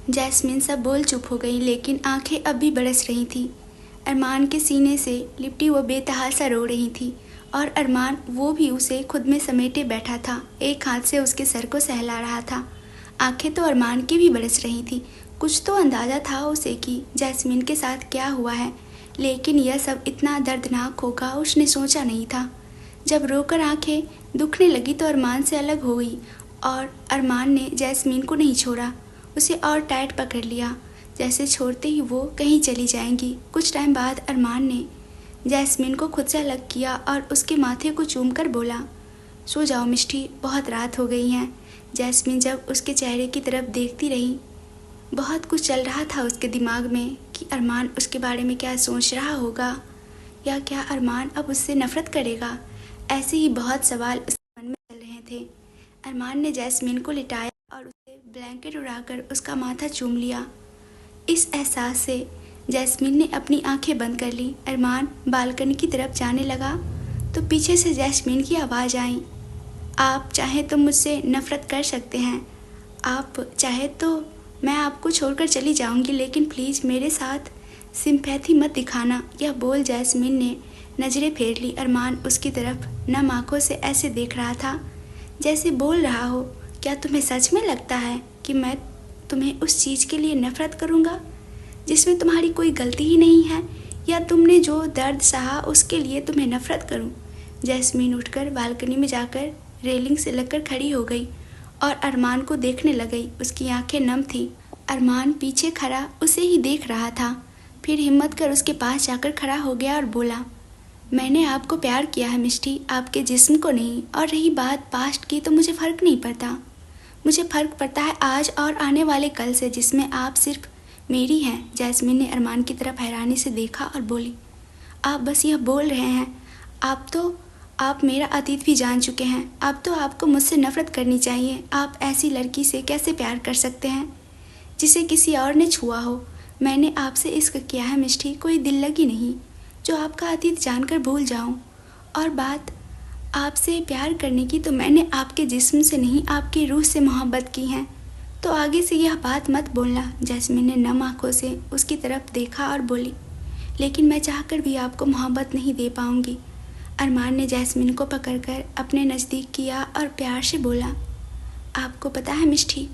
Jasmine सब बोल चुप हो गई, लेकिन आंखें अब भी बरस रही थी। अरमान के सीने से लिपटी वो बेतहासा रो रही थी और अरमान वो भी उसे खुद में समेटे बैठा था, एक हाथ से उसके सर को सहला रहा था। आंखें तो अरमान की भी बरस रही थी। कुछ तो अंदाज़ा था उसे कि जैस्मिन के साथ क्या हुआ है, लेकिन यह सब इतना दर्दनाक होगा उसने सोचा नहीं था। जब रोकर आंखें दुखने लगी तो अरमान से अलग हो गई और अरमान ने जैस्मिन को नहीं छोड़ा, उसे और टाइट पकड़ लिया, जैसे छोड़ते ही वो कहीं चली जाएंगी। कुछ टाइम बाद अरमान ने जैस्मिन को खुद से अलग किया और उसके माथे को चूमकर बोला, सो जाओ मिष्टी, बहुत रात हो गई है। जैस्मिन जब उसके चेहरे की तरफ देखती रही, बहुत कुछ चल रहा था उसके दिमाग में कि अरमान उसके बारे में क्या सोच रहा होगा, या क्या अरमान अब उससे नफरत करेगा। ऐसे ही बहुत सवाल उसके मन में चल रहे थे। अरमान ने जैस्मिन को लिटाया और उसे ब्लैंकेट उड़ाकर उसका माथा चूम लिया। इस एहसास से जैस्मिन ने अपनी आंखें बंद कर ली। अरमान बालकनी की तरफ जाने लगा तो पीछे से जैस्मिन की आवाज़ आई, आप चाहे तो मुझसे नफ़रत कर सकते हैं, आप चाहे तो मैं आपको छोड़कर चली जाऊंगी, लेकिन प्लीज़ मेरे साथ सिंपैथी मत दिखाना। यह बोल जैस्मिन ने नज़रें फेर ली। अरमान उसकी तरफ नम आँखों से ऐसे देख रहा था जैसे बोल रहा हो, क्या तुम्हें सच में लगता है कि मैं तुम्हें उस चीज़ के लिए नफ़रत करूँगा जिसमें तुम्हारी कोई गलती ही नहीं है, या तुमने जो दर्द सहा उसके लिए तुम्हें नफ़रत करूँ। जैस्मिन उठकर बालकनी में जाकर रेलिंग से लगकर खड़ी हो गई और अरमान को देखने लग गई। उसकी आंखें नम थी। अरमान पीछे खड़ा उसे ही देख रहा था। फिर हिम्मत कर उसके पास जाकर खड़ा हो गया और बोला, मैंने आपको प्यार किया है मिष्टी, आपके जिस्म को नहीं। और रही बात पास्ट की तो मुझे फ़र्क नहीं पड़ता। मुझे फ़र्क पड़ता है आज और आने वाले कल से, जिसमें आप सिर्फ मेरी हैं। जैस्मिन ने अरमान की तरफ हैरानी से देखा और बोली, आप बस यह बोल रहे हैं, आप मेरा अतीत भी जान चुके हैं। अब तो आपको मुझसे नफ़रत करनी चाहिए। आप ऐसी लड़की से कैसे प्यार कर सकते हैं जिसे किसी और ने छुआ हो। मैंने आपसे इश्क किया है मिष्टी, कोई दिल लगी नहीं जो आपका अतीत जानकर भूल जाऊं। और बात आपसे प्यार करने की तो मैंने आपके जिस्म से नहीं, आपकी रूह से मोहब्बत की है। तो आगे से यह बात मत बोलना। जैस्मिन ने नम आँखों से उसकी तरफ देखा और बोली, लेकिन मैं चाहकर भी आपको मोहब्बत नहीं दे पाऊंगी। अरमान ने जैस्मिन को पकड़कर अपने नज़दीक किया और प्यार से बोला, आपको पता है मिष्टी,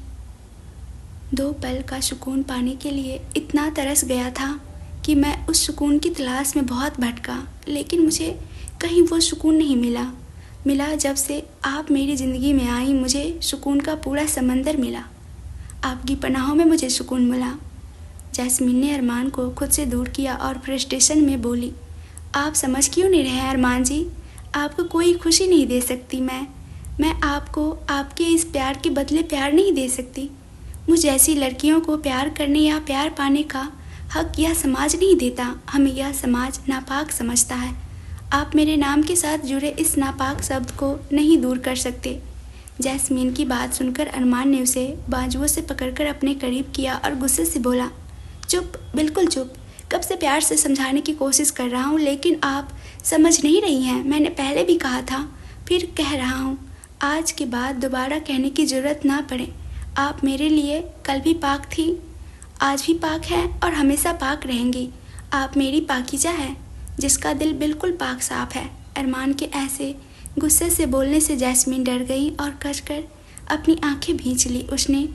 2 पल का सुकून पाने के लिए इतना तरस गया था कि मैं उस सुकून की तलाश में बहुत भटका, लेकिन मुझे कहीं वो सुकून नहीं मिला जब से आप मेरी ज़िंदगी में आई, मुझे सुकून का पूरा समंदर मिला। आपकी पनाहों में मुझे सुकून मिला। जैस्मिन ने अरमान को खुद से दूर किया और फ्रस्ट्रेशन में बोली, आप समझ क्यों नहीं रहे अरमान जी, आपको कोई खुशी नहीं दे सकती। मैं आपको आपके इस प्यार के बदले प्यार नहीं दे सकती। मुझ जैसी लड़कियों को प्यार करने या प्यार पाने का हक यह समाज नहीं देता। हमें यह समाज नापाक समझता है। आप मेरे नाम के साथ जुड़े इस नापाक शब्द को नहीं दूर कर सकते। जैस्मिन की बात सुनकर अरमान ने उसे बाजुओं से पकड़कर अपने करीब किया और गुस्से से बोला, चुप, बिल्कुल चुप। कब से प्यार से समझाने की कोशिश कर रहा हूँ, लेकिन आप समझ नहीं रही हैं। मैंने पहले भी कहा था, फिर कह रहा हूँ, आज के बाद दोबारा कहने की ज़रूरत ना पड़े। आप मेरे लिए कल भी पाक थी, आज भी पाक है और हमेशा पाक रहेंगी। आप मेरी पाकीज़ा है जिसका दिल बिल्कुल पाक साफ है। अरमान के ऐसे गुस्से से बोलने से जैस्मिन डर गई और कसकर अपनी आंखें भींच ली।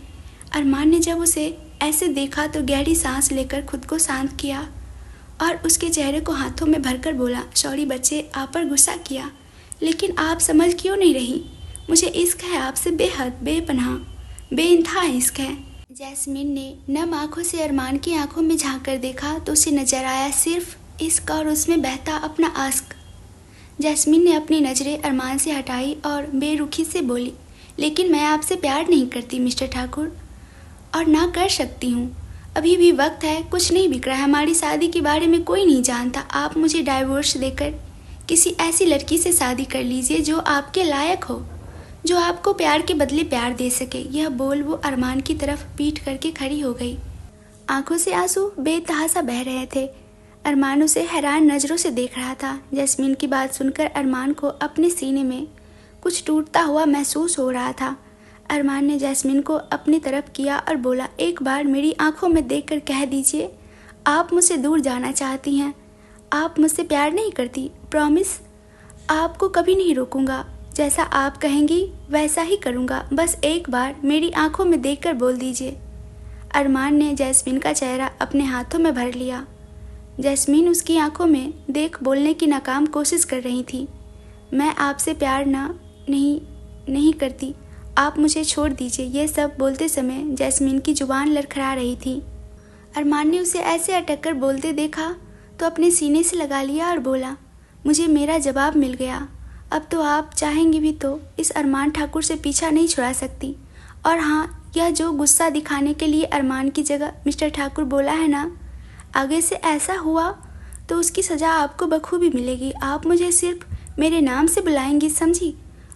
अरमान ने जब उसे ऐसे देखा तो गहरी सांस लेकर खुद को शांत किया और उसके चेहरे को हाथों में भरकर बोला, सॉरी बच्चे, आप पर गुस्सा किया, लेकिन आप समझ क्यों नहीं रही। मुझे इश्क है आपसे, बेहद, बेपनाह, बेइंतहा इश्क है। जैस्मिन ने नम आंखों से अरमान की आंखों में झांक कर देखा तो उसे नजर आया सिर्फ इश्क और उसमें बहता अपना आश्क। जैस्मिन ने अपनी नज़रें अरमान से हटाई और बेरुखी से बोली, लेकिन मैं आपसे प्यार नहीं करती मिस्टर ठाकुर, और ना कर सकती हूँ। अभी भी वक्त है, कुछ नहीं बिगड़ा है। हमारी शादी के बारे में कोई नहीं जानता। आप मुझे डाइवोर्स देकर किसी ऐसी लड़की से शादी कर लीजिए जो आपके लायक हो, जो आपको प्यार के बदले प्यार दे सके। यह बोल वो अरमान की तरफ पीठ करके खड़ी हो गई। आंखों से आंसू बेतहासा बह रहे थे। अरमान उसे हैरान नज़रों से देख रहा था। जैस्मिन की बात सुनकर अरमान को अपने सीने में कुछ टूटता हुआ महसूस हो रहा था। अरमान ने जैस्मिन को अपनी तरफ किया और बोला, एक बार मेरी आंखों में देखकर कह दीजिए, आप मुझसे दूर जाना चाहती हैं, आप मुझसे प्यार नहीं करती। प्रॉमिस, आपको कभी नहीं रोकूंगा, जैसा आप कहेंगी वैसा ही करूंगा, बस एक बार मेरी आंखों में देखकर बोल दीजिए। अरमान ने जैस्मिन का चेहरा अपने हाथों में भर लिया। जैस्मिन उसकी आंखों में देख बोलने की नाकाम कोशिश कर रही थी। मैं आपसे प्यार नहीं करती, आप मुझे छोड़ दीजिए। ये सब बोलते समय जैस्मिन की जुबान लड़खड़ा रही थी। अरमान ने उसे ऐसे अटक कर बोलते देखा तो अपने सीने से लगा लिया और बोला, मुझे मेरा जवाब मिल गया। अब तो आप चाहेंगी भी तो इस अरमान ठाकुर से पीछा नहीं छुड़ा सकती। और हाँ, यह जो गुस्सा दिखाने के लिए अरमान की जगह मिस्टर ठाकुर बोला है ना, आगे से ऐसा हुआ तो उसकी सज़ा आपको बखूबी मिलेगी। आप मुझे सिर्फ मेरे नाम से बुलाएंगी, समझी?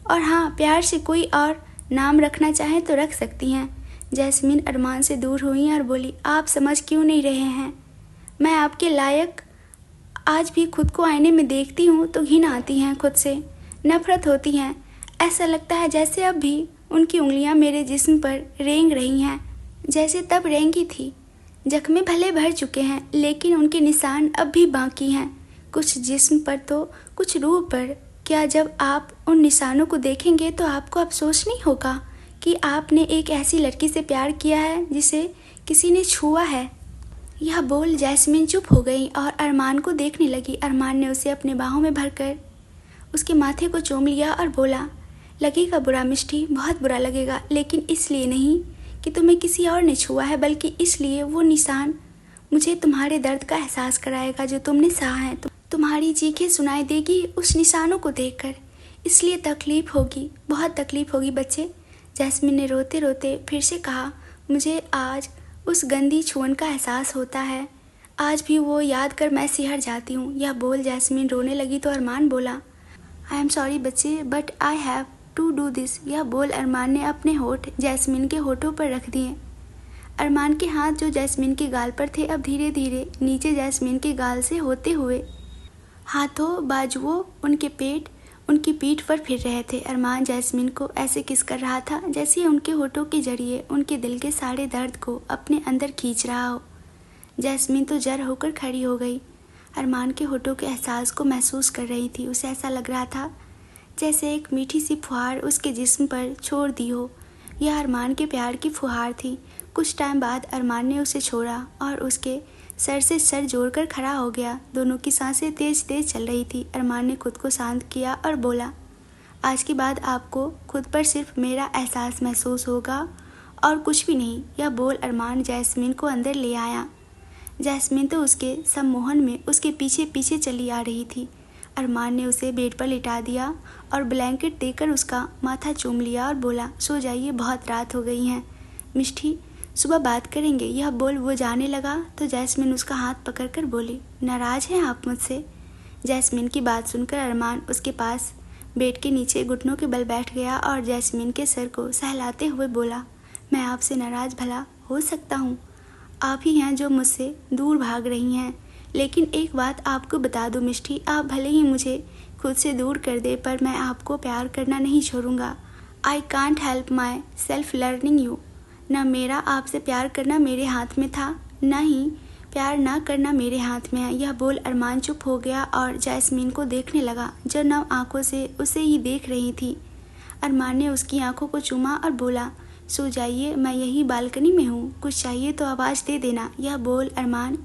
और हाँ, प्यार से कोई और नाम रखना चाहें तो रख सकती हैं। जैस्मिन अरमान से दूर हुई और बोली, आप समझ क्यों नहीं रहे हैं? मैं आपके लायक आज भी खुद को आईने में देखती हूँ तो घिन आती हैं, खुद से नफरत होती हैं। ऐसा लगता है जैसे अब भी उनकी उंगलियाँ मेरे जिस्म पर रेंग रही हैं, जैसे तब रेंगी थी। जख्मे भले भर चुके हैं लेकिन उनके निशान अब भी बाकी हैं, कुछ जिस्म पर तो कुछ रूह पर। क्या जब आप उन निशानों को देखेंगे तो आपको अफसोस नहीं होगा कि आपने एक ऐसी लड़की से प्यार किया है जिसे किसी ने छुआ है? यह बोल जैस्मिन चुप हो गई और अरमान को देखने लगी। अरमान ने उसे अपने बाहों में भरकर उसके माथे को चूम लिया और बोला, लगेगा बुरा मिष्टी, बहुत बुरा लगेगा, लेकिन इसलिए नहीं कि तुम्हें किसी और ने छुआ है, बल्कि इसलिए वो निशान मुझे तुम्हारे दर्द का एहसास कराएगा जो तुमने सहा है। तुम्हारी चीखें सुनाई देगी उस निशानों को देखकर, इसलिए तकलीफ होगी, बहुत तकलीफ होगी बच्चे। जैस्मिन ने रोते रोते फिर से कहा, मुझे आज उस गंदी छुअन का एहसास होता है, आज भी वो याद कर मैं सिहर जाती हूँ। यह बोल जैस्मिन रोने लगी तो अरमान बोला, आई एम सॉरी बच्चे, but I have to do this. यह बोल अरमान ने अपने होठ जैस्मिन के होठों पर रख दिए। अरमान के हाथ जो जैस्मिन के गाल पर थे अब धीरे धीरे नीचे जैस्मिन के गाल से होते हुए हाथों बाजुओं उनकी पीठ पर फिर रहे थे। अरमान जैस्मिन को ऐसे किस कर रहा था जैसे उनके होठों के जरिए उनके दिल के सारे दर्द को अपने अंदर खींच रहा हो। जैस्मिन तो जर होकर खड़ी हो गई। अरमान के होठों के एहसास को महसूस कर रही थी। उसे ऐसा लग रहा था जैसे एक मीठी सी फुहार उसके जिस्म पर छोड़ दी हो। यह अरमान के प्यार की फुहार थी। कुछ टाइम बाद अरमान ने उसे छोड़ा और उसके सर से सर जोड़कर खड़ा हो गया। दोनों की सांसें तेज तेज चल रही थी। अरमान ने खुद को शांत किया और बोला, आज के बाद आपको खुद पर सिर्फ मेरा एहसास महसूस होगा और कुछ भी नहीं। यह बोल अरमान जैस्मिन को अंदर ले आया। जैस्मिन तो उसके सम्मोहन में उसके पीछे पीछे चली आ रही थी। अरमान ने उसे बेड पर लिटा दिया और ब्लैंकेट देकर उसका माथा चूम लिया और बोला, सो जाइए, बहुत रात हो गई है मिष्टी, सुबह बात करेंगे। यह बोल वो जाने लगा तो जैस्मिन उसका हाथ पकड़कर बोली, नाराज़ हैं आप मुझसे? जैस्मिन की बात सुनकर अरमान उसके पास बेड के नीचे घुटनों के बल बैठ गया और जैस्मिन के सर को सहलाते हुए बोला, मैं आपसे नाराज़ भला हो सकता हूँ? आप ही हैं जो मुझसे दूर भाग रही हैं। लेकिन एक बात आपको बता दूं मिष्टी, आप भले ही मुझे खुद से दूर कर दे पर मैं आपको प्यार करना नहीं छोड़ूंगा। I can't help my self learning you. न मेरा आपसे प्यार करना मेरे हाथ में था, न ही प्यार ना करना मेरे हाथ में है। यह बोल अरमान चुप हो गया और जैस्मिन को देखने लगा जो नम आंखों से उसे ही देख रही थी। अरमान ने उसकी आंखों को चूमा और बोला, सो जाइए, मैं यही बालकनी में हूँ, कुछ चाहिए तो आवाज़ दे देना। यह बोल अरमान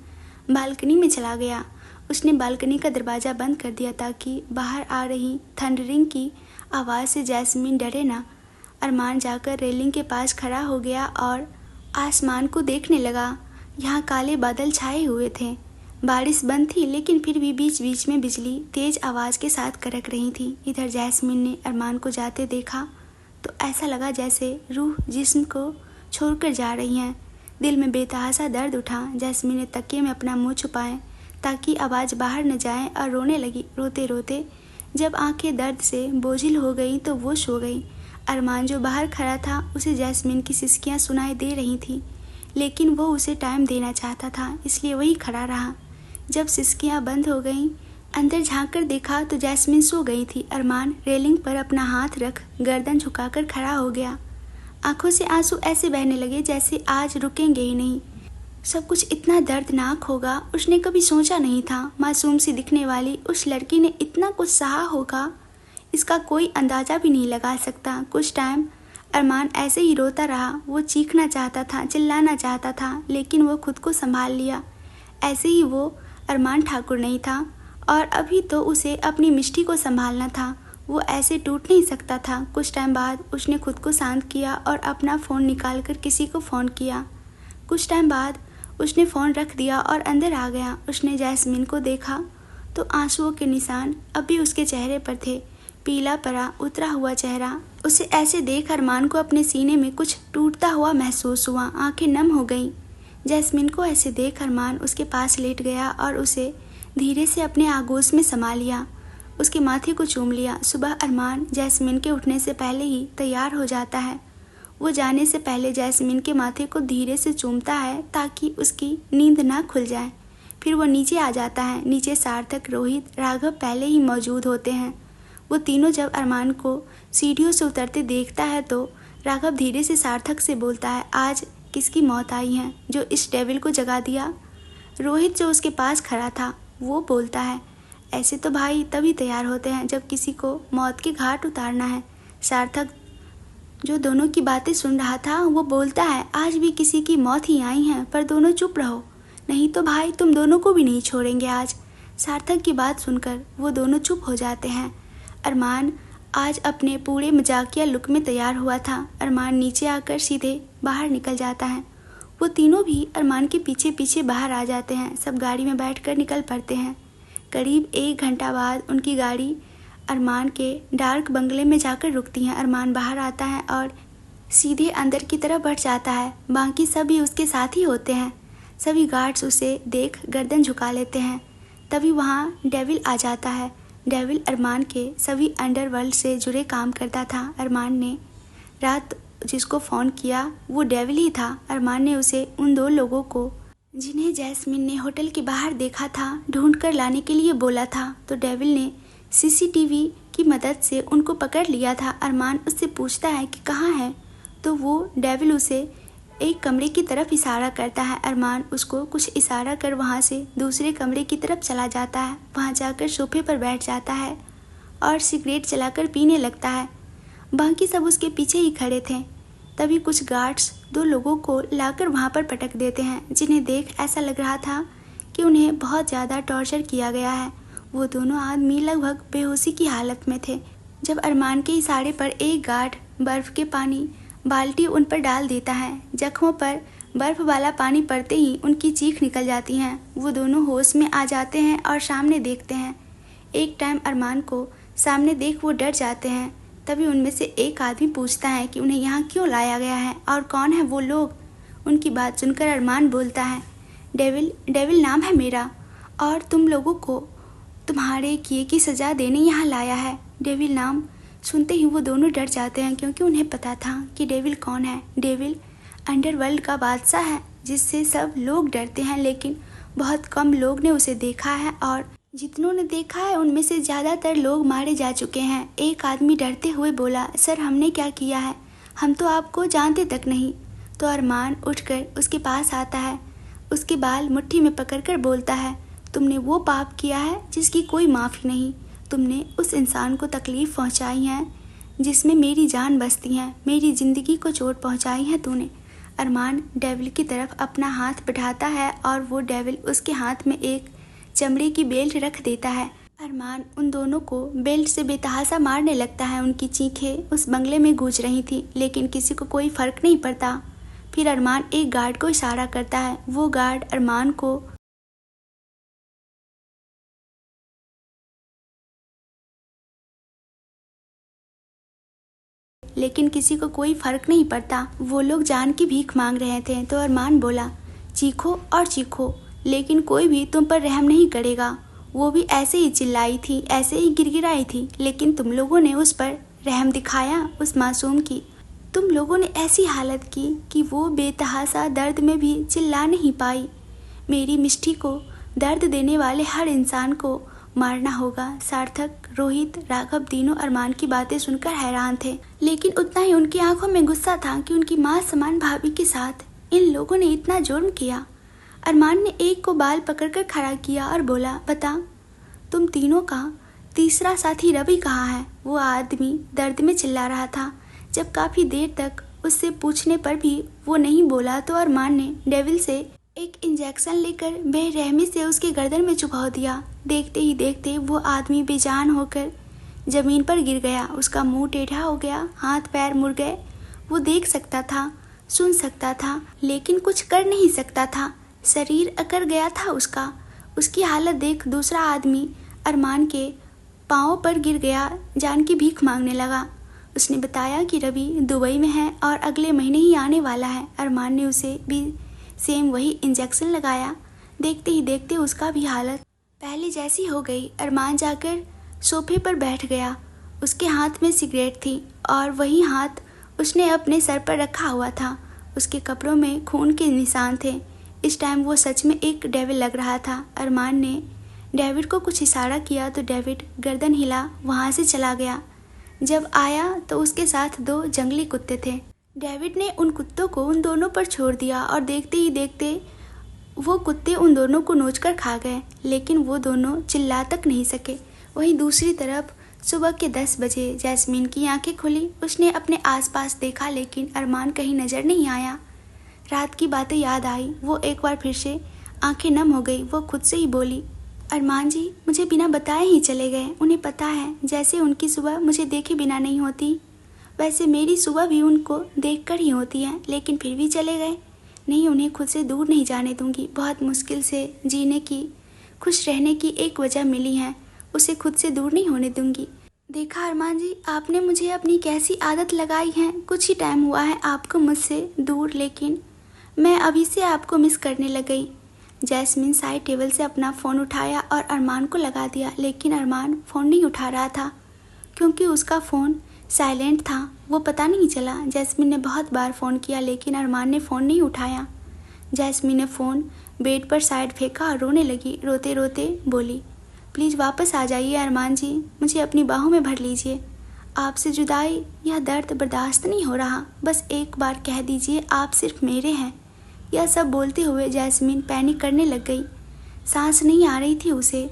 बालकनी में चला गया। उसने बालकनी का दरवाज़ा बंद कर दिया ताकि बाहर आ रही थंडरिंग की आवाज़ से जैस्मिन डरे ना। अरमान जाकर रेलिंग के पास खड़ा हो गया और आसमान को देखने लगा। यहाँ काले बादल छाए हुए थे। बारिश बंद थी लेकिन फिर भी बीच बीच में बिजली तेज आवाज़ के साथ कड़क रही थी। इधर जैस्मिन ने अरमान को जाते देखा तो ऐसा लगा जैसे रूह जिस्म को छोड़कर जा रही है। दिल में बेतहासा दर्द उठा। जैस्मिन ने तकिए में अपना मुंह छुपाए ताकि आवाज़ बाहर न जाए और रोने लगी। रोते रोते जब आंखें दर्द से बोझिल हो गई तो वो सो गई। अरमान जो बाहर खड़ा था उसे जैस्मिन की सिसकियां सुनाई दे रही थी, लेकिन वो उसे टाइम देना चाहता था इसलिए वही खड़ा रहा। जब सिसकियां बंद हो गईं, अंदर झांक कर देखा तो जैस्मिन सो गई थी। अरमान रेलिंग पर अपना हाथ रख गर्दन झुकाकर खड़ा हो गया। आंखों से आंसू ऐसे बहने लगे जैसे आज रुकेंगे ही नहीं। सब कुछ इतना दर्दनाक होगा उसने कभी सोचा नहीं था। मासूम सी दिखने वाली उस लड़की ने इतना कुछ सहा होगा, इसका कोई अंदाज़ा भी नहीं लगा सकता। कुछ टाइम अरमान ऐसे ही रोता रहा। वो चीखना चाहता था, चिल्लाना चाहता था, लेकिन वो खुद को संभाल लिया। ऐसे ही वो अरमान ठाकुर नहीं था और अभी तो उसे अपनी मिष्टी को संभालना था। वो ऐसे टूट नहीं सकता था। कुछ टाइम बाद उसने खुद को शांत किया और अपना फ़ोन निकालकर किसी को फ़ोन किया। कुछ टाइम बाद उसने फ़ोन रख दिया और अंदर आ गया। उसने जैस्मिन को देखा तो आंसुओं के निशान अभी उसके चेहरे पर थे, पीला पड़ा उतरा हुआ चेहरा। उसे ऐसे देख अरमान को अपने सीने में कुछ टूटता हुआ महसूस हुआ। आंखें नम हो गईं। जैस्मिन को ऐसे देख अरमान उसके पास लेट गया और उसे धीरे से अपने आगोश में समा लिया, उसके माथे को चूम लिया। सुबह अरमान जैस्मिन के उठने से पहले ही तैयार हो जाता है। वो जाने से पहले जैस्मिन के माथे को धीरे से चूमता है ताकि उसकी नींद ना खुल जाए। फिर वो नीचे आ जाता है। नीचे सार्थक, रोहित, राघव पहले ही मौजूद होते हैं। वो तीनों जब अरमान को सीढ़ियों से उतरते देखता है तो राघव धीरे से सार्थक से बोलता है, आज किसकी मौत आई है जो इस डेविल को जगा दिया? रोहित जो उसके पास खड़ा था वो बोलता है, ऐसे तो भाई तभी तैयार होते हैं जब किसी को मौत के घाट उतारना है। सार्थक जो दोनों की बातें सुन रहा था वो बोलता है, आज भी किसी की मौत ही आई है, पर दोनों चुप रहो, नहीं तो भाई तुम दोनों को भी नहीं छोड़ेंगे आज। सार्थक की बात सुनकर वो दोनों चुप हो जाते हैं। अरमान आज अपने पूरे मजाकिया लुक में तैयार हुआ था। अरमान नीचे आकर सीधे बाहर निकल जाता है। वो तीनों भी अरमान के पीछे पीछे बाहर आ जाते हैं। सब गाड़ी में बैठकर निकल पड़ते हैं। करीब 1 घंटा बाद उनकी गाड़ी अरमान के डार्क बंगले में जाकर रुकती है। अरमान बाहर आता है और सीधे अंदर की तरफ बढ़ जाता है। बाकी सभी उसके साथ ही होते हैं। सभी गार्ड्स उसे देख गर्दन झुका लेते हैं। तभी वहाँ डेविल आ जाता है। डेविल अरमान के सभी अंडरवर्ल्ड से जुड़े काम करता था। अरमान ने रात जिसको फ़ोन किया वो डेविल ही था। अरमान ने उसे उन 2 लोगों को जिन्हें जैस्मिन ने होटल के बाहर देखा था ढूंढ कर लाने के लिए बोला था, तो डेविल ने सीसीटीवी की मदद से उनको पकड़ लिया था। अरमान उससे पूछता है कि कहाँ है, तो वो डेविल उसे एक कमरे की तरफ इशारा करता है। अरमान उसको कुछ इशारा कर वहाँ से दूसरे कमरे की तरफ चला जाता है। वहाँ जाकर सोफे पर बैठ जाता है और सिगरेट जलाकर पीने लगता है। बाकी सब उसके पीछे ही खड़े थे। तभी कुछ गार्ड्स 2 लोगों को लाकर वहाँ पर पटक देते हैं, जिन्हें देख ऐसा लग रहा था कि उन्हें बहुत ज़्यादा टॉर्चर किया गया है। वो दोनों आदमी लगभग बेहोशी की हालत में थे। जब अरमान के इशारे पर एक गार्ड बर्फ़ के पानी बाल्टी उन पर डाल देता है। जख्मों पर बर्फ़ वाला पानी पड़ते ही उनकी चीख निकल जाती है। वो दोनों होश में आ जाते हैं और सामने देखते हैं। एक टाइम अरमान को सामने देख वो डर जाते हैं। तभी उनमें से एक आदमी पूछता है कि उन्हें यहाँ क्यों लाया गया है और कौन है वो लोग। उनकी बात सुनकर अरमान बोलता है, डेविल नाम है मेरा और तुम लोगों को तुम्हारे किए की सज़ा देने यहाँ लाया है। डेविल नाम सुनते ही वो दोनों डर जाते हैं, क्योंकि उन्हें पता था कि डेविल कौन है। डेविल अंडरवर्ल्ड का बादशाह है जिससे सब लोग डरते हैं, लेकिन बहुत कम लोग ने उसे देखा है और जितनों ने देखा है उनमें से ज़्यादातर लोग मारे जा चुके हैं। एक आदमी डरते हुए बोला, सर हमने क्या किया है, हम तो आपको जानते तक नहीं। तो अरमान उठकर उसके पास आता है, उसके बाल मुट्ठी में पकड़कर बोलता है, तुमने वो पाप किया है जिसकी कोई माफ़ी नहीं। तुमने उस इंसान को तकलीफ़ पहुंचाई है जिसमें मेरी जान बसती है, मेरी ज़िंदगी को चोट पहुंचाई है तूने। अरमान डेविल की तरफ अपना हाथ बढ़ाता है और वो डेविल उसके हाथ में एक चमड़े की बेल्ट रख देता है। अरमान उन दोनों को बेल्ट से बेतहाशा मारने लगता है। उनकी चीखें उस बंगले में गूंज रही थी, लेकिन किसी को कोई फ़र्क नहीं पड़ता। फिर अरमान एक गार्ड को इशारा करता है। वो गार्ड अरमान को लेकिन किसी को कोई फ़र्क नहीं पड़ता। वो लोग जान की भीख मांग रहे थे। तो अरमान बोला, चीखो और चीखो, लेकिन कोई भी तुम पर रहम नहीं करेगा। वो भी ऐसे ही चिल्लाई थी, ऐसे ही गिड़गिड़ाई थी, लेकिन तुम लोगों ने उस पर रहम दिखाया, उस मासूम की। तुम लोगों ने ऐसी हालत की कि वो बेतहाशा दर्द में भी चिल्ला नहीं पाई। मेरी मिष्टी को दर्द देने वाले हर इंसान को मारना होगा। सार्थक, रोहित, राघव तीनों अरमान की बातें सुनकर हैरान थे, लेकिन उतना ही उनकी आंखों में गुस्सा था कि उनकी माँ समान भाभी के साथ इन लोगों ने इतना जुर्म किया। अरमान ने एक को बाल पकड़कर खड़ा किया और बोला, बता, तुम तीनों का तीसरा साथी रवि कहाँ है? वो आदमी दर्द में चिल्ला रहा था। जब काफ़ी देर तक उससे पूछने पर भी वो नहीं बोला तो अरमान ने डेविल से एक इंजेक्शन लेकर बेरहमी से उसके गर्दन में चुभा दिया। देखते ही देखते वो आदमी बेजान होकर ज़मीन पर गिर गया। उसका मुंह टेढ़ा हो गया, हाथ पैर मुड़ गए। वो देख सकता था, सुन सकता था, लेकिन कुछ कर नहीं सकता था। शरीर अकड़ गया था उसका। उसकी हालत देख दूसरा आदमी अरमान के पाँव पर गिर गया, जान की भीख मांगने लगा। उसने बताया कि रवि दुबई में है और अगले महीने ही आने वाला है। अरमान ने उसे भी सेम वही इंजेक्शन लगाया। देखते ही देखते उसका भी हालत पहले जैसी हो गई। अरमान जाकर सोफे पर बैठ गया। उसके हाथ में सिगरेट थी और वही हाथ उसने अपने सर पर रखा हुआ था। उसके कपड़ों में खून के निशान थे। इस टाइम वो सच में एक डेविल लग रहा था। अरमान ने डेविड को कुछ इशारा किया तो डेविड गर्दन हिला वहाँ से चला गया। जब आया तो उसके साथ 2 जंगली कुत्ते थे। डेविड ने उन कुत्तों को उन दोनों पर छोड़ दिया और देखते ही देखते वो कुत्ते उन दोनों को नोचकर खा गए, लेकिन वो दोनों चिल्ला तक नहीं सके। वहीं दूसरी तरफ सुबह के 10 बजे जैस्मीन की आंखें खुली। उसने अपने आसपास देखा, लेकिन अरमान कहीं नज़र नहीं आया। रात की बातें याद आई। वो एक बार फिर से आंखें नम हो गई। वो खुद से ही बोली, अरमान जी मुझे बिना बताए ही चले गए। उन्हें पता है जैसे उनकी सुबह मुझे देखे बिना नहीं होती, वैसे मेरी सुबह भी उनको देखकर ही होती है, लेकिन फिर भी चले गए। नहीं, उन्हें खुद से दूर नहीं जाने दूंगी। बहुत मुश्किल से जीने की, खुश रहने की एक वजह मिली है, उसे खुद से दूर नहीं होने दूंगी। देखा अरमान जी, आपने मुझे अपनी कैसी आदत लगाई है। कुछ ही टाइम हुआ है आपको मुझसे दूर, लेकिन मैं अभी से आपको मिस करने लग गई। जैस्मीन साइड टेबल से अपना फ़ोन उठाया और अरमान को लगा दिया, लेकिन अरमान फ़ोन नहीं उठा रहा था क्योंकि उसका फ़ोन साइलेंट था। वो पता नहीं चला। जैस्मीन ने बहुत बार फ़ोन किया, लेकिन अरमान ने फ़ोन नहीं उठाया। जैस्मीन ने फ़ोन बेड पर साइड फेंका और रोने लगी। रोते रोते बोली, प्लीज़ वापस आ जाइए अरमान जी, मुझे अपनी बाहों में भर लीजिए। आपसे जुदाई, यह दर्द बर्दाश्त नहीं हो रहा। बस एक बार कह दीजिए आप सिर्फ मेरे हैं। यह सब बोलते हुए जैस्मीन पैनिक करने लग गई। सांस नहीं आ रही थी उसे।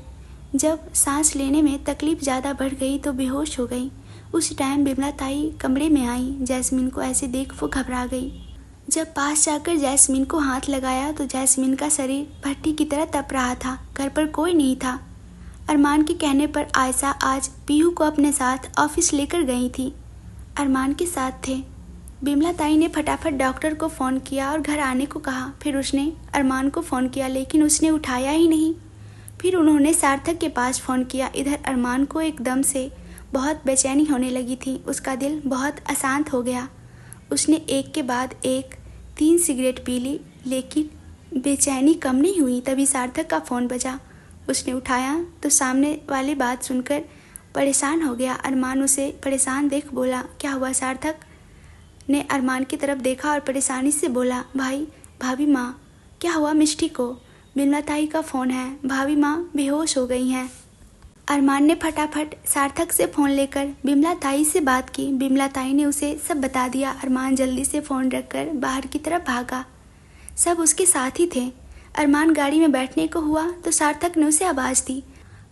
जब सांस लेने में तकलीफ़ ज़्यादा बढ़ गई तो बेहोश हो गई। उस टाइम बिमला ताई कमरे में आई। जैस्मीन को ऐसे देख वो घबरा गई। जब पास जाकर जैस्मीन को हाथ लगाया तो जैस्मीन का शरीर भट्टी की तरह तप रहा था। घर पर कोई नहीं था। अरमान के कहने पर आयशा आज पीहू को अपने साथ ऑफिस लेकर गई थी। अरमान के साथ थे। बिमला ताई ने फटाफट डॉक्टर को फ़ोन किया और घर आने को कहा। फिर उसने अरमान को फ़ोन किया, लेकिन उसने उठाया ही नहीं। फिर उन्होंने सार्थक के पास फ़ोन किया। इधर अरमान को एकदम से बहुत बेचैनी होने लगी थी। उसका दिल बहुत अशांत हो गया। उसने एक के बाद एक 3 सिगरेट पी ली, लेकिन बेचैनी कम नहीं हुई। तभी सार्थक का फ़ोन बजा। उसने उठाया तो सामने वाली बात सुनकर परेशान हो गया। अरमान उसे परेशान देख बोला, क्या हुआ? सार्थक ने अरमान की तरफ देखा और परेशानी से बोला, भाई, भाभी माँ, क्या हुआ मिष्टी को? बिमला ताई का फ़ोन है, भाभी माँ बेहोश हो गई हैं। अरमान ने फटाफट सार्थक से फ़ोन लेकर बिमला ताई से बात की। बिमला ताई ने उसे सब बता दिया। अरमान जल्दी से फ़ोन रखकर बाहर की तरफ भागा। सब उसके साथ ही थे। अरमान गाड़ी में बैठने को हुआ तो सार्थक ने उसे आवाज़ दी।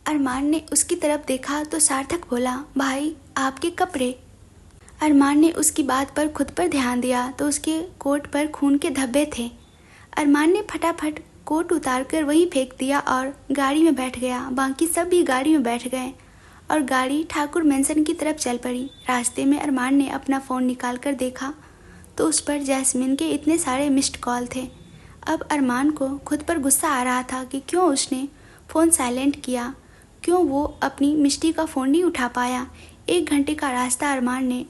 अरमान ने उसकी तरफ देखा तो सार्थक बोला, भाई आपके कपड़े। अरमान ने उसकी बात पर खुद पर ध्यान दिया तो उसके कोट पर खून के धब्बे थे। अरमान ने फटाफट कोट उतारकर वहीं फेंक दिया और गाड़ी में बैठ गया। बाकी सब भी गाड़ी में बैठ गए और गाड़ी ठाकुर मेंशन की तरफ चल पड़ी। रास्ते में अरमान ने अपना फ़ोन निकाल कर देखा तो उस पर जैस्मीन के इतने सारे मिस्ड कॉल थे। अब अरमान को खुद पर गुस्सा आ रहा था कि क्यों उसने फ़ोन साइलेंट किया, क्यों वो अपनी मिष्टी का फ़ोन नहीं उठा पाया। 1 घंटे का रास्ता अरमान ने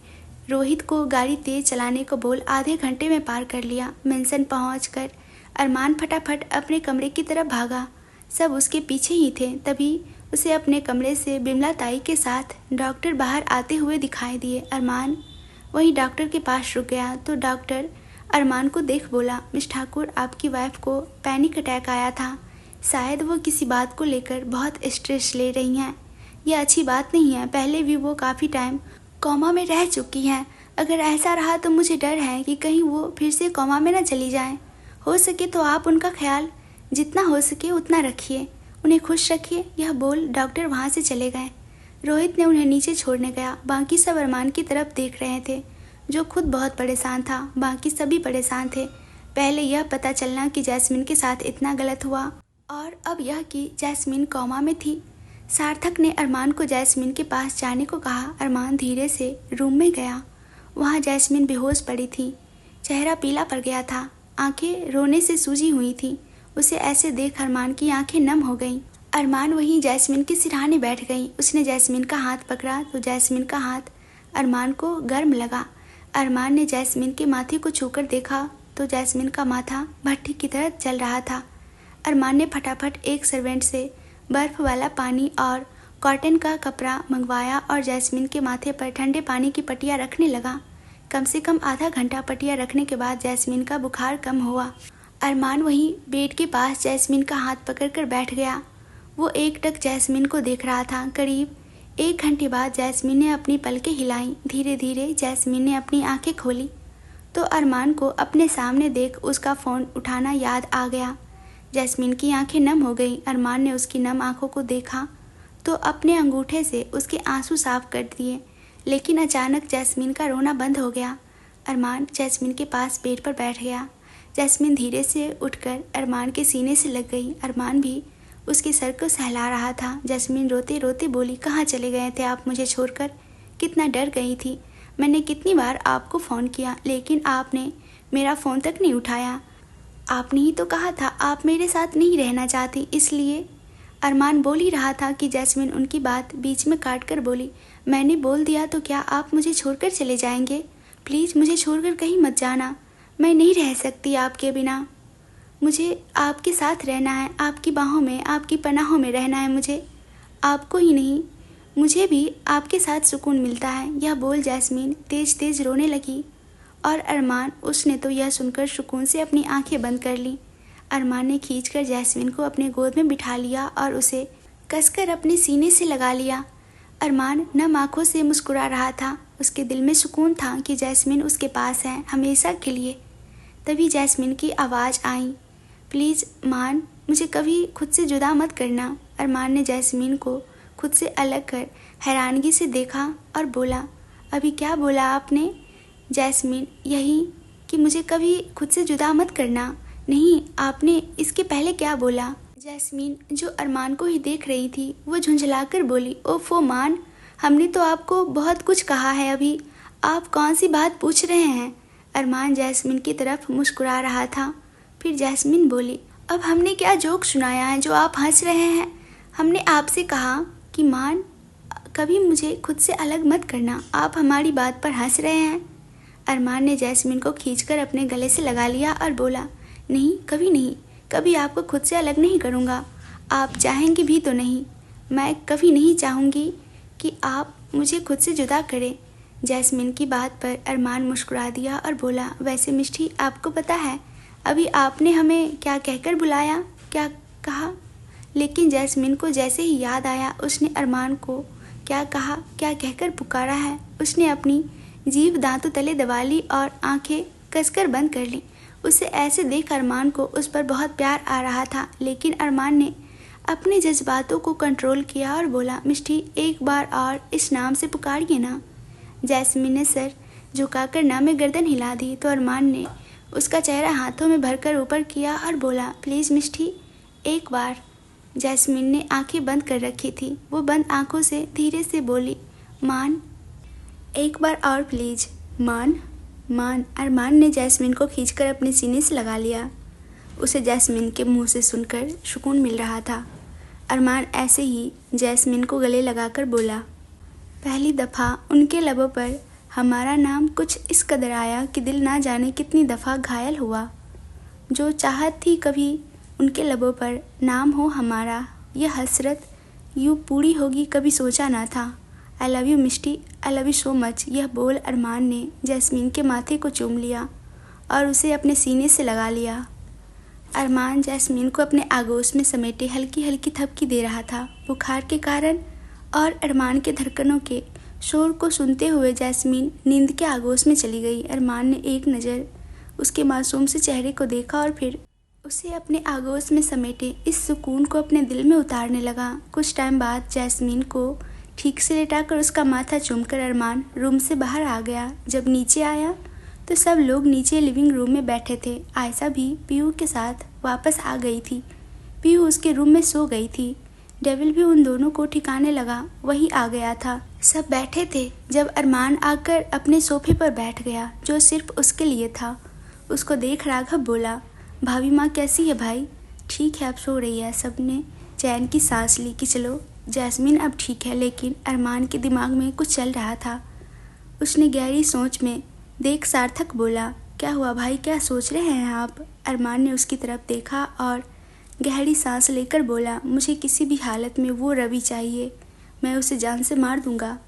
रोहित को गाड़ी तेज़ चलाने को बोल आधे घंटे में पार कर लिया। मेंशन पहुंचकर अरमान फटाफट अपने कमरे की तरफ भागा। सब उसके पीछे ही थे। तभी उसे अपने कमरे से बिमला ताई के साथ डॉक्टर बाहर आते हुए दिखाई दिए। अरमान वहीं डॉक्टर के पास रुक गया तो डॉक्टर अरमान को देख बोला, मिस ठाकुर, आपकी वाइफ को पैनिक अटैक आया था। शायद वो किसी बात को लेकर बहुत स्ट्रेस ले रही हैं। यह अच्छी बात नहीं है। पहले भी वो काफ़ी टाइम कोमा में रह चुकी हैं। अगर ऐसा रहा तो मुझे डर है कि कहीं वो फिर से कोमा में न चली जाएं। हो सके तो आप उनका ख्याल जितना हो सके उतना रखिए, उन्हें खुश रखिए। यह बोल डॉक्टर वहाँ से चले गए। रोहित ने उन्हें नीचे छोड़ने गया। बाकी सब अरमान की तरफ देख रहे थे, जो खुद बहुत परेशान था। बाकी सभी परेशान थे। पहले यह पता चलना कि जैस्मिन के साथ इतना गलत हुआ, और अब यह कि जैस्मिन कोमा में थी। सार्थक ने अरमान को जैस्मिन के पास जाने को कहा। अरमान धीरे से रूम में गया। वहाँ जैस्मिन बेहोश पड़ी थी। चेहरा पीला पड़ गया था, आंखें रोने से सूजी हुई थी। उसे ऐसे देख अरमान की आंखें नम हो गईं। अरमान वहीं जैस्मिन के सिरहाने बैठ गई। उसने जैस्मिन का हाथ पकड़ा तो जैस्मिन का हाथ अरमान को गर्म लगा। अरमान ने जैस्मिन के माथे को छूकर देखा तो जैस्मिन का माथा भट्टी की तरह जल रहा था। अरमान ने फटाफट एक सर्वेंट से बर्फ़ वाला पानी और कॉटन का कपड़ा मंगवाया और जैस्मिन के माथे पर ठंडे पानी की पट्टियाँ रखने लगा। कम से कम आधा घंटा पट्टियाँ रखने के बाद जैस्मिन का बुखार कम हुआ। अरमान वहीं बेड के पास जैस्मिन का हाथ पकड़कर बैठ गया। वो एकटक जैस्मिन को देख रहा था। करीब 1 घंटे बाद जैस्मिन ने अपनी पलकें हिलाईं। धीरे धीरे जैस्मिन ने अपनी आंखें खोली तो अरमान को अपने सामने देख उसका फ़ोन उठाना याद आ गया। जैस्मिन की आंखें नम हो गईं। अरमान ने उसकी नम आंखों को देखा तो अपने अंगूठे से उसके आंसू साफ कर दिए, लेकिन अचानक जैस्मिन का रोना बंद हो गया। अरमान जैस्मिन के पास बेड पर बैठ गया। जैस्मिन धीरे से उठकर अरमान के सीने से लग गई। अरमान भी उसके सर को सहला रहा था। जैस्मिन रोते रोते बोली, कहाँ चले गए थे आप मुझे छोड़कर? कितना डर गई थी। मैंने कितनी बार आपको फ़ोन किया, लेकिन आपने मेरा फ़ोन तक नहीं उठाया। आपने ही तो कहा था आप मेरे साथ नहीं रहना चाहती, इसलिए। अरमान बोल ही रहा था कि जैस्मिन उनकी बात बीच में काट कर बोली, मैंने बोल दिया तो क्या आप मुझे छोड़कर चले जाएंगे? प्लीज़ मुझे छोड़कर कहीं मत जाना। मैं नहीं रह सकती आपके बिना। मुझे आपके साथ रहना है, आपकी बाहों में, आपकी पनाहों में रहना है मुझे। आपको ही नहीं, मुझे भी आपके साथ सुकून मिलता है। यह बोल जैस्मिन तेज तेज रोने लगी और अरमान, उसने तो यह सुनकर सुकून से अपनी आंखें बंद कर लीं। अरमान ने खींचकर जैस्मिन को अपने गोद में बिठा लिया और उसे कसकर अपने सीने से लगा लिया। अरमान नम आंखों से मुस्कुरा रहा था। उसके दिल में सुकून था कि जैस्मिन उसके पास है हमेशा के लिए। तभी जैस्मिन की आवाज़ आई, प्लीज़ मान, मुझे कभी खुद से जुदा मत करना। अरमान ने जैस्मिन को खुद से अलग कर हैरानगी से देखा और बोला, अभी क्या बोला आपने? जैस्मिन, यही कि मुझे कभी खुद से जुदा मत करना। नहीं, आपने इसके पहले क्या बोला? जैस्मिन, जो अरमान को ही देख रही थी, वो झुंझलाकर बोली, ओफो मान, हमने तो आपको बहुत कुछ कहा है अभी, आप कौन सी बात पूछ रहे हैं? अरमान जैस्मिन की तरफ मुस्कुरा रहा था। फिर जैस्मिन बोली, अब हमने क्या जोक सुनाया है जो आप हंस रहे हैं? हमने आपसे कहा कि मान, कभी मुझे खुद से अलग मत करना। आप हमारी बात पर हंस रहे हैं। अरमान ने जैस्मिन को खींचकर अपने गले से लगा लिया और बोला, नहीं, कभी नहीं, कभी आपको खुद से अलग नहीं करूँगा। आप चाहेंगे भी तो नहीं। मैं कभी नहीं चाहूँगी कि आप मुझे खुद से जुदा करें। जैस्मिन की बात पर अरमान मुस्कुरा दिया और बोला, वैसे मिष्टी, आपको पता है अभी आपने हमें क्या कहकर बुलाया, क्या कहा? लेकिन जैस्मिन को जैसे ही याद आया उसने अरमान को क्या कहा, क्या कहकर पुकारा है, उसने अपनी जीभ दांतों तले दबा ली और आंखें कसकर बंद कर ली। उसे ऐसे देख अरमान को उस पर बहुत प्यार आ रहा था, लेकिन अरमान ने अपने जज्बातों को कंट्रोल किया और बोला, मिष्टी, एक बार और इस नाम से पुकारिए ना। जैस्मिन ने सर झुकाकर ना में गर्दन हिला दी तो अरमान ने उसका चेहरा हाथों में भरकर ऊपर किया और बोला, प्लीज़ मिष्टी, एक बार। जैस्मिन ने आंखें बंद कर रखी थी। वो बंद आंखों से धीरे से बोली, मान, एक बार और प्लीज़, मान, मान। अरमान ने जैस्मिन को खींचकर अपने सीने से लगा लिया। उसे जैस्मिन के मुंह से सुनकर सुकून मिल रहा था। अरमान ऐसे ही जैस्मिन को गले लगाकर बोला, पहली दफ़ा उनके लबों पर हमारा नाम कुछ इस कदर आया कि दिल ना जाने कितनी दफ़ा घायल हुआ। जो चाहत थी कभी उनके लबों पर नाम हो हमारा, यह हसरत यूँ पूरी होगी कभी सोचा ना था। I love you Mishti, I love you so much. यह बोल अरमान ने जैस्मिन के माथे को चूम लिया और उसे अपने सीने से लगा लिया। अरमान जैस्मिन को अपने आगोश में समेटे हल्की हल्की थपकी दे रहा था। बुखार के कारण और अरमान के धड़कनों के शोर को सुनते हुए जैस्मीन नींद के आगोश में चली गई। अरमान ने एक नज़र उसके मासूम से चेहरे को देखा और फिर उसे अपने आगोश में समेटे इस सुकून को अपने दिल में उतारने लगा। कुछ टाइम बाद जैस्मीन को ठीक से लेटाकर उसका माथा चूमकर अरमान रूम से बाहर आ गया। जब नीचे आया तो सब लोग नीचे लिविंग रूम में बैठे थे। आयशा भी पीहू के साथ वापस आ गई थी। पीहू उसके रूम में सो गई थी। डेविल भी उन दोनों को ठिकाने लगा वहीं आ गया था। सब बैठे थे जब अरमान आकर अपने सोफे पर बैठ गया जो सिर्फ उसके लिए था। उसको देख राघव बोला, भाभी माँ कैसी है भाई? ठीक है, अब सो रही है। सबने चैन की सांस ली कि चलो जैस्मीन अब ठीक है, लेकिन अरमान के दिमाग में कुछ चल रहा था। उसने गहरी सोच में देख सार्थक बोला, क्या हुआ भाई, क्या सोच रहे हैं आप? अरमान ने उसकी तरफ देखा और गहरी सांस लेकर बोला, मुझे किसी भी हालत में वो रवि चाहिए। मैं उसे जान से मार दूंगा।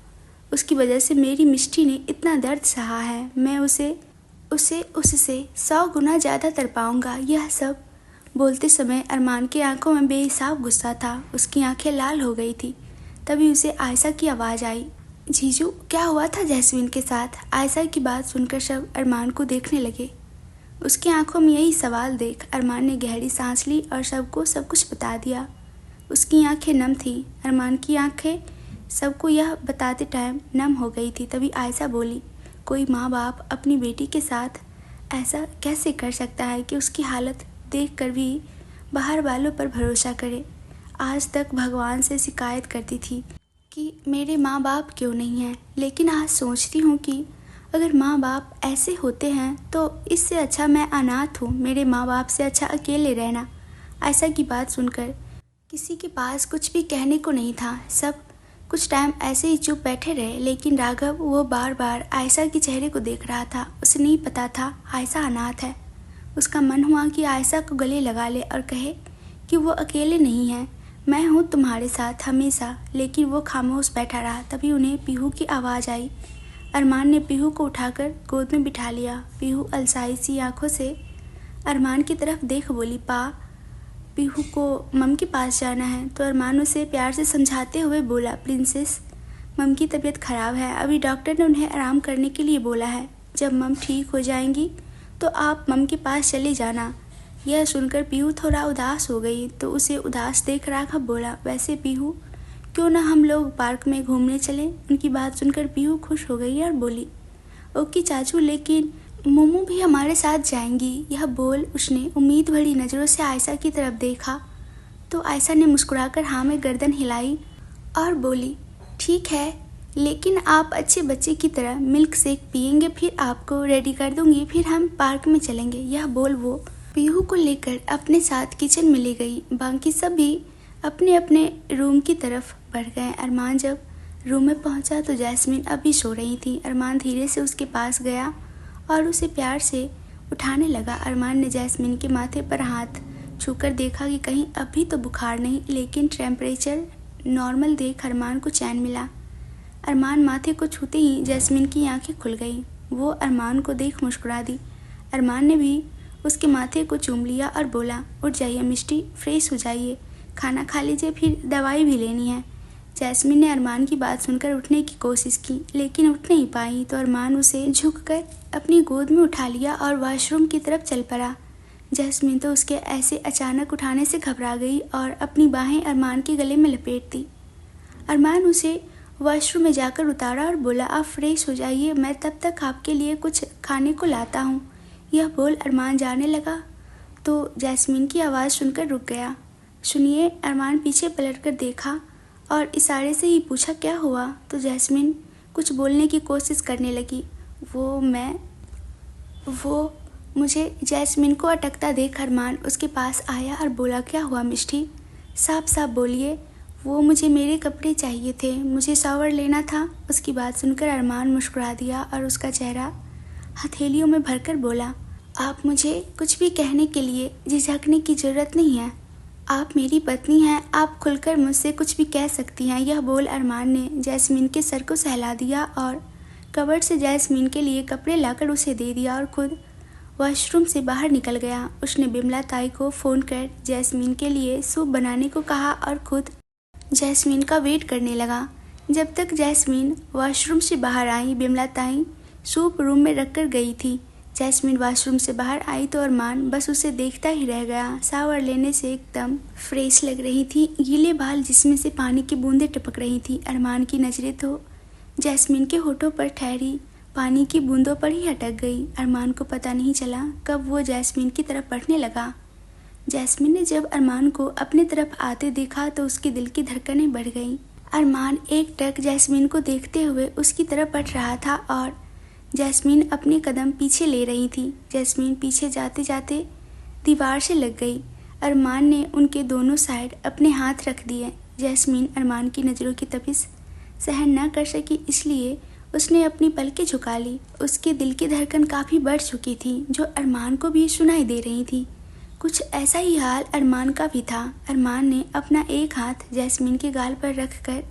उसकी वजह से मेरी मिष्टी ने इतना दर्द सहा है। मैं उसे उससे 100 गुना ज़्यादा तड़पाऊंगा। यह सब बोलते समय अरमान की आंखों में बेहिसाब गुस्सा था। उसकी आंखें लाल हो गई थी। तभी उसे आयशा की आवाज़ आई, जीजू क्या हुआ था जैस्मीन के साथ? आयशा की बात सुनकर सब अरमान को देखने लगे। उसकी आंखों में यही सवाल देख अरमान ने गहरी सांस ली और सबको सब कुछ बता दिया। उसकी आंखें नम थीं। अरमान की आंखें सबको यह बताते टाइम नम हो गई थी। तभी आयशा बोली, कोई माँ बाप अपनी बेटी के साथ ऐसा कैसे कर सकता है कि उसकी हालत देखकर भी बाहर वालों पर भरोसा करे। आज तक भगवान से शिकायत करती थी कि मेरे माँ बाप क्यों नहीं हैं, लेकिन आज सोचती हूँ कि अगर माँ बाप ऐसे होते हैं तो इससे अच्छा मैं अनाथ हूँ। मेरे माँ बाप से अच्छा अकेले रहना। आयशा की बात सुनकर किसी के पास कुछ भी कहने को नहीं था। सब कुछ टाइम ऐसे ही चुप बैठे रहे, लेकिन राघव वो बार बार आयशा के चेहरे को देख रहा था। उसे नहीं पता था आयशा अनाथ है। उसका मन हुआ कि आयशा को गले लगा ले और कहे कि वो अकेले नहीं है, मैं हूँ तुम्हारे साथ हमेशा। लेकिन वो खामोश बैठा रहा। तभी उन्हें पीहू की आवाज़ आई। अरमान ने पीहू को उठाकर गोद में बिठा लिया। पीहू अलसाई सी आंखों से अरमान की तरफ देख बोली, पा पीहू को मम के पास जाना है। तो अरमान उसे प्यार से समझाते हुए बोला, प्रिंसेस मम की तबीयत ख़राब है, अभी डॉक्टर ने उन्हें आराम करने के लिए बोला है। जब मम ठीक हो जाएंगी तो आप मम के पास चले जाना। यह सुनकर पीहू थोड़ा उदास हो गई। तो उसे उदास देख राघव बोला, वैसे पीहू क्यों ना हम लोग पार्क में घूमने चलें? उनकी बात सुनकर पीहू खुश हो गई और बोली, ओके चाचू, लेकिन मोमू भी हमारे साथ जाएंगी। यह बोल उसने उम्मीद भरी नज़रों से आयशा की तरफ देखा तो आयशा ने मुस्कुराकर हाँ में गर्दन हिलाई और बोली, ठीक है, लेकिन आप अच्छे बच्चे की तरह मिल्क शेक पियेंगे, फिर आपको रेडी कर दूंगी, फिर हम पार्क में चलेंगे। यह बोल वो पीहू को लेकर अपने साथ किचन में ले गई। बाकी सब भी अपने अपने रूम की तरफ बढ़ गए। अरमान जब रूम में पहुंचा तो जैस्मीन अभी सो रही थी। अरमान धीरे से उसके पास गया और उसे प्यार से उठाने लगा। अरमान ने जैस्मीन के माथे पर हाथ छूकर देखा कि कहीं अभी तो बुखार नहीं, लेकिन टेम्परेचर नॉर्मल देख अरमान को चैन मिला। अरमान माथे को छूते ही जैस्मीन की आंखें खुल गईं। वो अरमान को देख मुस्कुरा दी। अरमान ने भी उसके माथे को चूम लिया और बोला, उठ जाइए मिष्टी, फ्रेश हो जाइए, खाना खा लीजिए, फिर दवाई भी लेनी है। जैस्मीन ने अरमान की बात सुनकर उठने की कोशिश की, लेकिन उठ नहीं पाई। तो अरमान उसे झुककर अपनी गोद में उठा लिया और वॉशरूम की तरफ चल पड़ा। जैस्मीन तो उसके ऐसे अचानक उठाने से घबरा गई और अपनी बाहें अरमान के गले में लपेट दी। अरमान उसे वॉशरूम में जाकर उतारा और बोला, आप फ्रेश हो जाइए, मैं तब तक आपके लिए कुछ खाने को लाता हूँ। यह बोल अरमान जाने लगा तो जैस्मीन की आवाज़ सुनकर रुक गया। सुनिए, अरमान पीछे पलटकर देखा और इशारे से ही पूछा, क्या हुआ? तो जैस्मीन कुछ बोलने की कोशिश करने लगी। मुझे जैस्मीन को अटकता देख अरमान उसके पास आया और बोला, क्या हुआ मिष्टी, साफ साफ बोलिए। वो मुझे मेरे कपड़े चाहिए थे, मुझे शावर लेना था। उसकी बात सुनकर अरमान मुस्कुरा दिया और उसका चेहरा हथेलियों में भरकर बोला, आप मुझे कुछ भी कहने के लिए झिझकने की ज़रूरत नहीं है। आप मेरी पत्नी हैं, आप खुलकर मुझसे कुछ भी कह सकती हैं। यह बोल अरमान ने जैस्मीन के सर को सहला दिया और कबर्ड से जैस्मीन के लिए कपड़े लाकर उसे दे दिया और खुद वॉशरूम से बाहर निकल गया। उसने बिमला ताई को फ़ोन कर जैस्मीन के लिए सूप बनाने को कहा और खुद जैस्मीन का वेट करने लगा। जब तक जैस्मीन वॉशरूम से बाहर आई, बिमला ताई सूप रूम में रखकर गई थी। जैस्मीन वॉशरूम से बाहर आई तो अरमान बस उसे देखता ही रह गया। शावर लेने से एकदम फ्रेश लग रही थी, गीले बाल जिसमें से पानी की बूंदें टपक रही थी। अरमान की नज़रें तो जैस्मीन के होठों पर ठहरी पानी की बूंदों पर ही अटक गई। अरमान को पता नहीं चला कब वो जैस्मीन की तरफ बढ़ने लगा। जैस्मीन ने जब अरमान को अपने तरफ आते देखा तो उसके दिल की धड़कनें बढ़ गईं। अरमान एक टक जैस्मीन को देखते हुए उसकी तरफ बढ़ रहा था और जैस्मीन अपने कदम पीछे ले रही थी। जैस्मीन पीछे जाते जाते दीवार से लग गई। अरमान ने उनके दोनों साइड अपने हाथ रख दिए। जैस्मीन अरमान की नज़रों की तपिश सहन न कर सकी, इसलिए उसने अपनी पलकें झुका ली। उसके दिल की धड़कन काफ़ी बढ़ चुकी थी, जो अरमान को भी सुनाई दे रही थी। कुछ ऐसा ही हाल अरमान का भी था। अरमान ने अपना एक हाथ जैस्मीन के गाल पर रखकर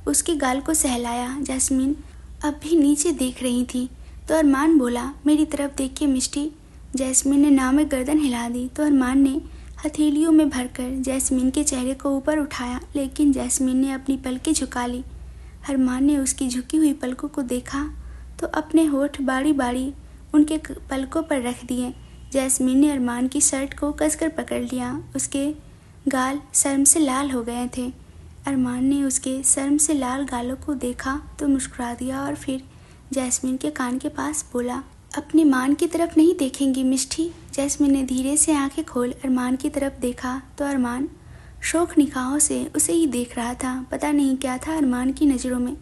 उसके गाल को सहलाया। जैस्मीन अब भी नीचे देख रही थी तो अरमान बोला, मेरी तरफ देखिए मिष्टी। जैस्मीन ने नाव में गर्दन हिला दी तो अरमान ने हथेलियों में भरकर जैस्मीन के चेहरे को ऊपर उठाया, लेकिन जैस्मीन ने अपनी पलकें झुका ली। अरमान ने उसकी झुकी हुई पलकों को देखा तो अपने होठ बारी बारी उनके पलकों पर रख दिए। जैस्मीन ने अरमान की शर्ट को कसकर पकड़ लिया। उसके गाल शर्म से लाल हो गए थे। अरमान ने उसके शर्म से लाल गालों को देखा तो मुस्कुरा दिया और फिर जैस्मीन के कान के पास बोला, अपनी मान की तरफ नहीं देखेंगी मिष्टी। जैस्मीन ने धीरे से आंखें खोल अरमान की तरफ देखा तो अरमान शौक निगाहों से उसे ही देख रहा था। पता नहीं क्या था अरमान की नज़रों में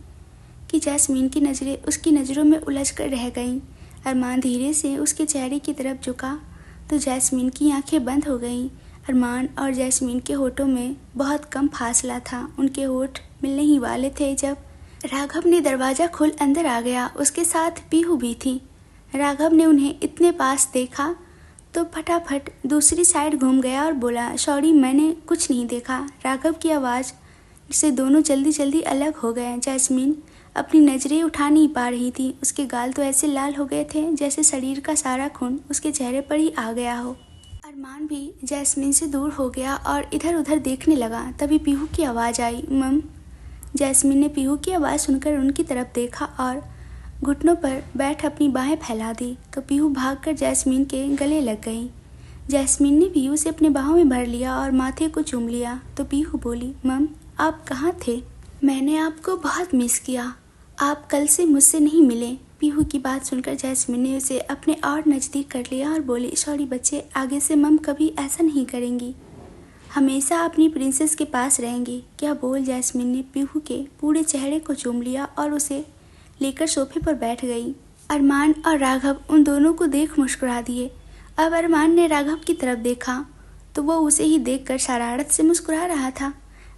कि जैस्मीन की नज़रें उसकी नज़रों में उलझ कर रह गईं। अरमान धीरे से उसके चेहरे की तरफ झुका तो जैस्मीन की आंखें बंद हो गईं। अरमान और जैस्मीन के होठों में बहुत कम फासला था। उनके होठ मिलने ही वाले थे जब राघव ने दरवाज़ा खोल अंदर आ गया। उसके साथ पीहू भी थी। राघव ने उन्हें इतने पास देखा तो फटाफट दूसरी साइड घूम गया और बोला, सॉरी मैंने कुछ नहीं देखा। राघव की आवाज़ से दोनों जल्दी जल्दी अलग हो गए। जैस्मीन अपनी नज़रें उठा नहीं पा रही थी। उसके गाल तो ऐसे लाल हो गए थे जैसे शरीर का सारा खून उसके चेहरे पर ही आ गया हो। अरमान भी जैस्मीन से दूर हो गया और इधर उधर देखने लगा। तभी पीहू की आवाज़ आई, मम। जैस्मीन ने पीहू की आवाज़ सुनकर उनकी तरफ देखा और घुटनों पर बैठ अपनी बाहें फैला दी तो पीहू भागकर जैस्मीन के गले लग गई। जैस्मीन ने पीहू से अपने बाहों में भर लिया और माथे को चूम लिया तो पीहू बोली, मम आप कहाँ थे? मैंने आपको बहुत मिस किया। आप कल से मुझसे नहीं मिले। पीहू की बात सुनकर जैस्मीन ने उसे अपने और नज़दीक कर लिया और बोली, सॉरी बच्चे, आगे से मम कभी ऐसा नहीं करेंगी। हमेशा अपनी प्रिंसेस के पास रहेंगी। क्या बोल जैस्मीन ने पीहू के पूरे चेहरे को चूम लिया और उसे लेकर सोफे पर बैठ गई। अरमान और राघव उन दोनों को देख मुस्कुरा दिए। अब अरमान ने राघव की तरफ देखा तो वो उसे ही देखकर शरारत से मुस्कुरा रहा था।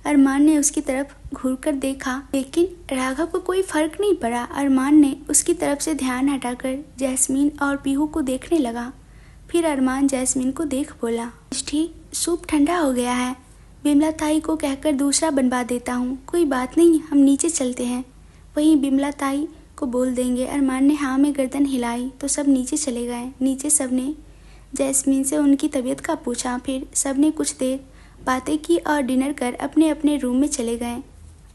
अरमान ने उसकी तरफ घूरकर देखा, लेकिन राघव को कोई फर्क नहीं पड़ा। अरमान ने उसकी तरफ से ध्यान हटाकर जैस्मीन और पीहू को देखने लगा। फिर अरमान जैस्मीन को देख बोला, ठीक सूप ठंडा हो गया है, बिमला ताई को कहकर दूसरा बनवा देता हूँ। कोई बात नहीं, हम नीचे चलते हैं, वहीं बिमला ताई को बोल देंगे। अरमान ने हाँ में गर्दन हिलाई तो सब नीचे चले गए। नीचे सब ने जैस्मीन से उनकी तबीयत का पूछा। फिर सब ने कुछ देर बातें की और डिनर कर अपने अपने रूम में चले गए।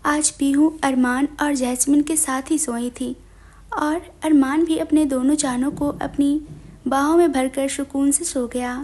आज पीहू अरमान और जैस्मीन के साथ ही सोई थी और अरमान भी अपने दोनों जानों को अपनी बाहों में भरकर सुकून से सो गया।